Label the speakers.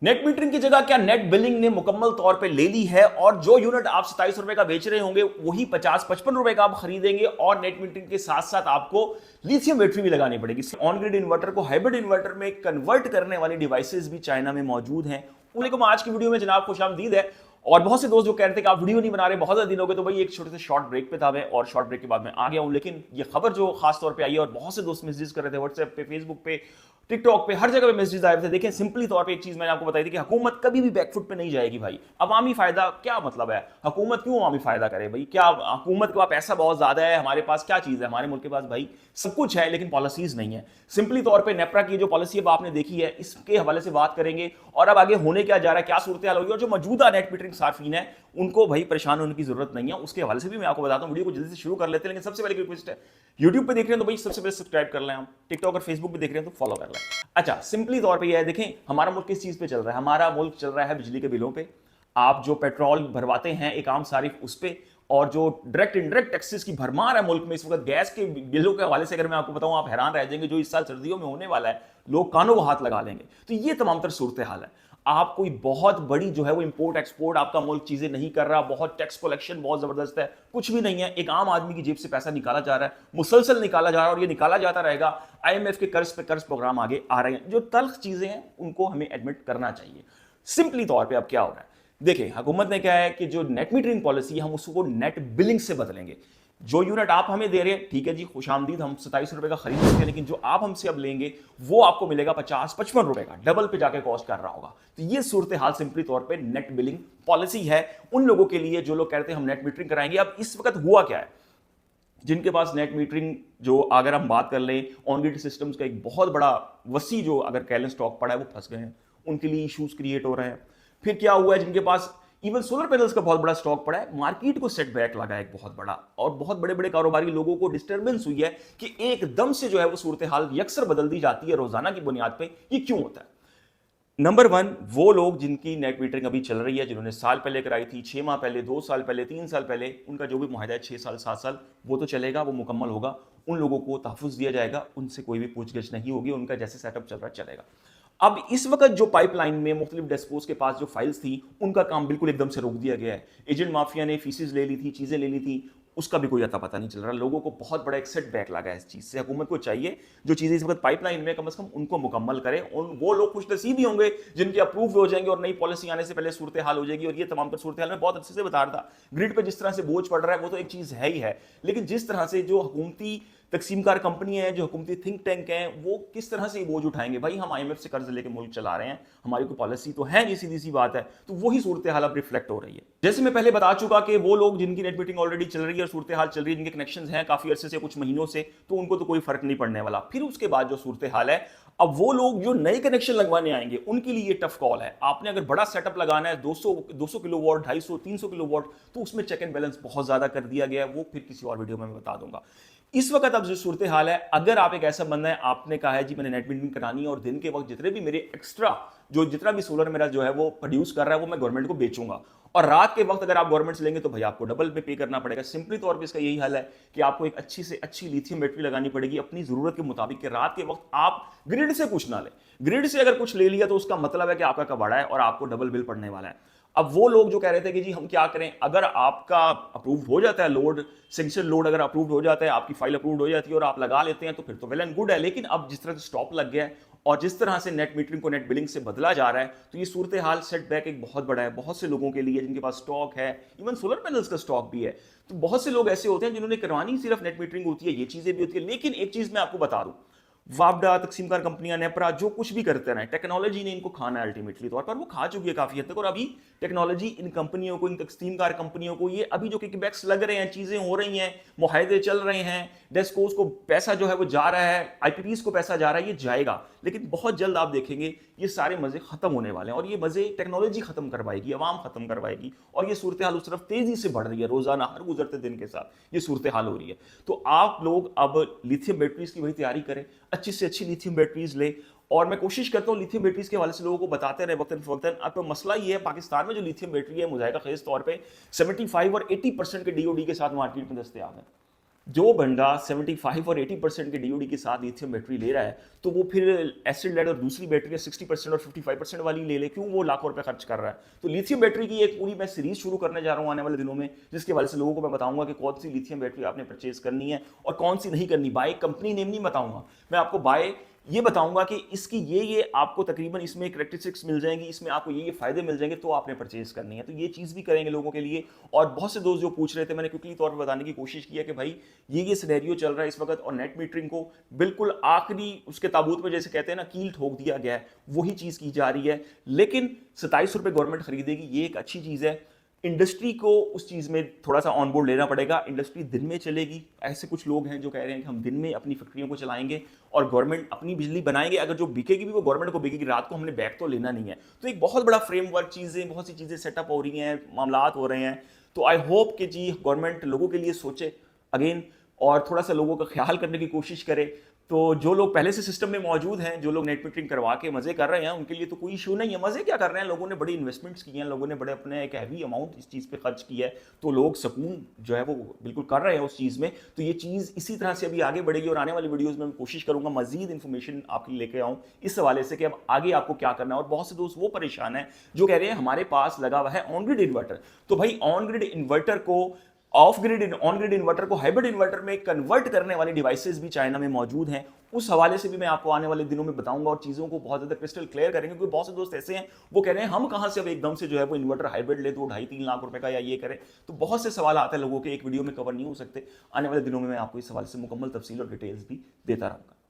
Speaker 1: Net metering की जगह क्या नेट बिलिंग ने मुकम्मल तौर पे ले ली है और जो यूनिट आप 27 रुपए का बेच रहे होंगे वही 50-55 रुपए का आप खरीदेंगे और नेट मीटरिंग के साथ साथ आपको लिथियम बैटरी भी लगानी पड़ेगी। ऑन ग्रिड इन्वर्टर को हाइब्रिड इन्वर्टर में कन्वर्ट करने वाली डिवाइसेस भी चाइना में मौजूद हैं। वालेकुम, आज की वीडियो में जनाब खुशामदीद है। और बहुत से दोस्त जो कह रहे थे कि आप वीडियो नहीं बना रहे, बहुत ज्यादा दिन हो गए, तो भाई एक छोटे से शॉर्ट ब्रेक पे था मैं और शॉर्ट ब्रेक के बाद मैं आ गया हूं। लेकिन ये खबर जो खास तौर पे आई है और बहुत से दोस्त मैसेज कर रहे थे व्हाट्सएप पे, फेसबुक पे, टिकटॉक पे, हर जगह पे मैसेज आए थे। देखें, सिंपली तौर पे एक चीज मैंने आपको बताई थी कि हुकूमत कभी भी बैकफुट पे नहीं जाएगी भाई। अवामी फायदा क्या मतलब है? हुकूमत क्यों अवामी फायदा करे भाई? क्या हुकूमत के पास पैसा बहुत ज्यादा है? हमारे पास क्या चीज है? हमारे मुल्क के पास भाई सब कुछ है लेकिन पॉलिसीज नहीं है। सिंपली तौर पे नेपरा की जो पॉलिसी अब आपने देखी है इसके हवाले से बात करेंगे और अब आगे होने क्या जा रहा है, क्या सूरत हाल होगी और जो मौजूदा नेट मीटरिंग सार्फिन है उनको भाई परेशान होने की जरूरत नहीं है, उसके हवाले से भी मैं आपको बताता हूं। वीडियो को जल्दी से शुरू कर लेते हैं, लेकिन सबसे पहले रिक्वेस्ट है, यूट्यूब पे देख रहे हैं तो भाई सबसे पहले सब्सक्राइब कर लें, हम टिकटॉक और फेसबुक पे देख रहे हैं तो फॉलो कर लें। अच्छा, सिंपली तौर पे यह है, देखें हमारा मुल्क किस चीज पे चल रहा है। हमारा मुल्क चल रहा है बिजली के बिलों पे। आप जो पेट्रोल भरवाते हैं एक आम सारिफ उस पे, और जो डायरेक्ट इनडायरेक्ट टैक्सेस की भरमार है मुल्क में इस वक्त गैस के बिलों के हवाले से अगर मैं आपको बताऊं आप हैरान रह जाएंगे। जो इस साल सर्दियों में होने वाला है, लोग कानों को हाथ लगा लेंगे। तो ये तमाम तर सूरत हाल है। आप कोई बहुत बड़ी जो है वो इंपोर्ट एक्सपोर्ट आपका मुल्क चीजें नहीं कर रहा, बहुत टैक्स कलेक्शन बहुत जबरदस्त है, कुछ भी नहीं है। एक आम आदमी की जेब से पैसा निकाला जा रहा है, मुसलसल निकाला जा रहा है और ये निकाला जाता रहेगा। आईएमएफ के कर्ज पे कर्ज प्रोग्राम आगे आ रहे हैं। जो तल्ख चीजें हैं उनको हमें एडमिट करना चाहिए। सिंपली तौर पर अब क्या हो रहा है, देखिए हुकूमत ने क्या है कि जो नेट मीटरिंग पॉलिसी है हम उसको नेट बिलिंग से बदलेंगे। जो यूनिट आप हमें दे रहे हैं, ठीक है जी, खुशामदीद, हम 27 रुपए का खरीद सकते हैं, लेकिन जो आप हमसे अब लेंगे वो आपको मिलेगा 50-55 रुपए का, डबल पे जाके कॉस्ट कर रहा होगा। तो ये सूरत हाल सिंपली तौर पे नेट बिलिंग पॉलिसी है उन लोगों के लिए जो लोग कहते हैं हम नेट मीटरिंग कराएंगे। अब इस वक्त हुआ क्या है, जिनके पास नेट मीटरिंग जो अगर हम बात कर लें ऑन ग्रिड सिस्टम्स का एक बहुत बड़ा वसी जो अगर कह लें स्टॉक पड़ा है, वो फंस गए हैं, उनके लिए इश्यूज क्रिएट हो रहे हैं। फिर क्या हुआ है, जिनके पास इवन सोलर पैनल्स का बहुत बड़ा स्टॉक पड़ा है, मार्केट को सेटबैक लगा है एक बहुत बड़ा, और बहुत बड़े बड़े कारोबारी लोगों को डिस्टर्बेंस हुई है कि एकदम से जो है वो सूरत हाल यकसर बदल दी जाती है रोजाना की बुनियाद पे। ये क्यों होता है? नंबर वन, वो लोग जिनकी नेट मीटरिंग अभी चल रही है, जिन्होंने साल पहले कराई थी, 6 माह पहले, 2 साल पहले, 3 साल पहले, उनका जो भी मुआहदा है 6 साल 7 साल, वो तो चलेगा, वो मुकम्मल होगा, उन लोगों को तहफ़्फ़ुज़ दिया जाएगा, उनसे कोई भी पूछगछ नहीं होगी, उनका जैसे सेटअप चल रहा है चलेगा। अब इस वक्त जो पाइपलाइन में मुख्तलिफ डेस्पोज के पास जो फाइल्स थी उनका काम बिल्कुल एकदम से रोक दिया गया है। एजेंट माफिया ने फीसिस ले ली थी, चीजें ले ली थी, उसका भी कोई अता पता नहीं चल रहा। लोगों को बहुत बड़ा एक सेटबैक लगा है इस चीज से। हुकूमत को चाहिए जो चीजें इस वक्त पाइपलाइन में कम से कम उनको मुकम्मल करे। और वो लोग खुश नसीब ही होंगे जिनके अप्रूव हो जाएंगे और नई पॉलिसी आने से पहले सूरत हाल हो जाएगी। और ये तमाम सूरत हाल में बहुत अच्छे से बता रहा था, ग्रिड पे जिस तरह से बोझ पड़ रहा है वो तो एक चीज है ही है, लेकिन जिस तरह से जो हुकूमती तकसीमकार कंपनी है, जो हुकूमती थिंक टैंक हैं, वो किस तरह से बोझ उठाएंगे? भाई हम आईएमएफ से कर्ज लेके मुल्क चला रहे हैं, हमारी कोई पॉलिसी तो है नहीं, सीधी सी बात है। तो वही सूरत हाल अब रिफ्लेक्ट हो रही है। जैसे मैं पहले बता चुका कि वो लोग जिनकी नेट मीटिंग ऑलरेडी चल रही है और सूरत हाल चल रही है, जिनके कनेक्शन हैं काफी अरसे से, कुछ महीनों से, तो उनको तो कोई फर्क नहीं पड़ने वाला। फिर उसके बाद जो सूरत हाल है, अब वो लोग जो नए कनेक्शन लगवाने आएंगे उनके लिए ये टफ कॉल है। आपने अगर बड़ा सेटअप लगाना है 200 किलोवाट, 250, 300 किलोवाट, तो उसमें चेक एंड बैलेंस बहुत ज्यादा कर दिया गया है। वो फिर किसी और वीडियो में मैं बता दूंगा। इस वक्त अब जो सूरत हाल है, अगर आप एक ऐसा बंदा है, आपने कहा है जी मैंने नेट मीटरिंग करानी है और दिन के वक्त जितने भी मेरे एक्स्ट्रा जो जितना भी सोलर मेरा जो है वो प्रोड्यूस कर रहा है वो मैं गवर्नमेंट को बेचूंगा, और रात के वक्त अगर आप गवर्नमेंट से लेंगे तो भाई आपको डबल पे करना पड़ेगा। सिंपली तौर पे इसका यही हल है कि आपको एक अच्छी से अच्छी लिथियम बैटरी लगानी पड़ेगी अपनी जरूरत के मुताबिक, कि रात के वक्त आप ग्रिड से कुछ ना ले। ग्रिड से अगर कुछ ले लिया तो उसका मतलब है कि आपका कबाड़ा है और आपको डबल बिल पड़ने वाला है। अब वो लोग जो कह रहे थे कि जी हम क्या करें, अगर आपका अप्रूव हो जाता है लोड, सेंक्शन लोड अगर अप्रूव हो जाता है, आपकी फाइल अप्रूव हो जाती है और आप लगा लेते हैं तो फिर तो वेल एंड गुड है। लेकिन अब जिस तरह से स्टॉप लग गया है और जिस तरह से नेट मीटरिंग को नेट बिलिंग से बदला जा रहा है, तो ये सूरत हाल सेटबैक एक बहुत बड़ा है बहुत से लोगों के लिए जिनके पास स्टॉक है, इवन सोलर पैनल्स का स्टॉक भी है। तो बहुत से लोग ऐसे होते हैं जिन्होंने करवानी सिर्फ नेट मीटरिंग होती है, ये चीजें भी होती है। लेकिन एक चीज मैं आपको बता दूं, वापडा, तकसीमकार कंपनियां, नेपरा, जो कुछ भी करते रहे, टेक्नोलॉजी ने इनको खाना है अल्टीमेटली तौर पर, वो खा चुकी है काफी हद तक। और अभी टेक्नोलॉजी इन कंपनियों को, इन तकसीमकार कंपनियों को, ये अभी जो किकबैक्स लग रहे हैं, चीजें हो रही हैं, मुआहदे चल रहे हैं, डेस्कोस को पैसा जो है वो जा रहा है, आईपीपीस को पैसा जा रहा है, ये जाएगा। लेकिन बहुत जल्द आप देखेंगे ये सारे मजे खत्म होने वाले हैं और ये मजे टेक्नोलॉजी खत्म करवाएगी, अवाम खत्म करवाएगी। और ये सूरत हाल उस तरफ तेजी से बढ़ रही है, रोजाना हर गुजरते दिन के साथ ये सूरत हाल हो रही है। तो आप लोग अब लिथियम बैटरीज की वही तैयारी करें, अच्छी से अच्छी लिथियम बैटरीज ले। और मैं कोशिश करता हूं लिथियम बैटरीज के हवाले से लोगों को बताते रहे वक्तन फवक्तन। अब तो मसला ये है, पाकिस्तान में जो लिथियम बैटरी है मुजाहिदा खेज तौर पे 75 और 80% के डीओडी के साथ मार्केट में दस्तयाब है। जो बंदा 75 और 80% के डीओडी के साथ लिथियम बैटरी ले रहा है, तो वो फिर एसिड लेड और दूसरी बैटरी 60% और 55% वाली ले ले, क्यों वो लाखों रुपए खर्च कर रहा है? तो लिथियम बैटरी की एक पूरी मैं सीरीज शुरू करने जा रहा हूँ आने वाले दिनों में, जिसके वजह से लोगों को मैं बताऊंगा कि कौन सी लिथियम बैटरी आपने परचेज करनी है और कौन सी नहीं करनी। बाय कंपनी नेम नहीं बताऊंगा, मैं आपको बाय ये बताऊंगा कि इसकी ये आपको तकरीबन इसमें करेक्टरिस्टिक्स मिल जाएंगी, इसमें आपको ये फायदे मिल जाएंगे, तो आपने परचेज करनी है। तो ये चीज़ भी करेंगे लोगों के लिए। और बहुत से दोस्त जो पूछ रहे थे, मैंने क्विकली तौर पर बताने की कोशिश की है कि भाई ये सिनेरियो चल रहा है इस वक्त, और नेट मीटरिंग को बिल्कुल आखिरी उसके ताबूत में, जैसे कहते हैं ना, कील ठोक दिया गया है, वही चीज़ की जा रही है। लेकिन 27 रुपये गवर्नमेंट खरीदेगी, ये एक अच्छी चीज़ है। इंडस्ट्री को उस चीज़ में थोड़ा सा ऑन बोर्ड लेना पड़ेगा। इंडस्ट्री दिन में चलेगी, ऐसे कुछ लोग हैं जो कह रहे हैं कि हम दिन में अपनी फैक्ट्रियों को चलाएंगे और गवर्नमेंट अपनी बिजली बनाएंगे, अगर जो बिकेगी भी वो गवर्नमेंट को बिकेगी, रात को हमने बैक तो लेना नहीं है। तो एक बहुत बड़ा फ्रेमवर्क, चीज़ें, बहुत सी चीज़ें सेटअप हो रही हैं, मामलात हो रहे हैं। तो आई होप कि जी गवर्नमेंट लोगों के लिए सोचे अगेन, और थोड़ा सा लोगों का ख्याल करने की कोशिश करे। तो जो लोग पहले से सिस्टम में मौजूद हैं, जो लोग नेट मीटरिंग करवा के मजे कर रहे हैं, उनके लिए तो कोई इशू नहीं है। मजे क्या कर रहे हैं, लोगों ने बड़ी इन्वेस्टमेंट्स की हैं, लोगों ने बड़े अपने एक हैवी अमाउंट इस चीज़ पे खर्च किया है, तो लोग सुकून जो है वो बिल्कुल कर रहे हैं उस चीज़ में। तो ये चीज़ इसी तरह से अभी आगे बढ़ेगी, और आने वाली वीडियोज़ में मैं कोशिश करूंगा मजीद इन्फॉर्मेशन आपके लिए लेके आऊँ इस हवाले से कि अब आगे आपको क्या करना है। और बहुत से दोस्त वो परेशान है जो कह रहे हैं हमारे पास लगा हुआ है ऑन ग्रिड इन्वर्टर, तो भाई ऑन ग्रिड इन्वर्टर को of grid, on grid inverter को हाइब्रिड इन्वर्टर में कन्वर्ट करने वाली डिवाइसेस भी चाइना में मौजूद हैं। उस हवाले से भी मैं आपको आने वाले दिनों में बताऊंगा और चीज़ों को बहुत ज़्यादा क्रिस्टल क्लियर करेंगे, क्योंकि बहुत से दोस्त ऐसे हैं वो कह रहे हैं हम कहाँ से अब एकदम से जो है वो इन्वर्टर हाइब्रिड ले दो 2.5-3 लाख रुपए का, या ये करें। तो बहुत से सवाल आते हैं लोगों के, एक वीडियो में कवर नहीं हो सकते। आने वाले दिनों में मैं आपको इस सवाल से मुकम्मल तफसील और डिटेल्स भी देता रहूँगा।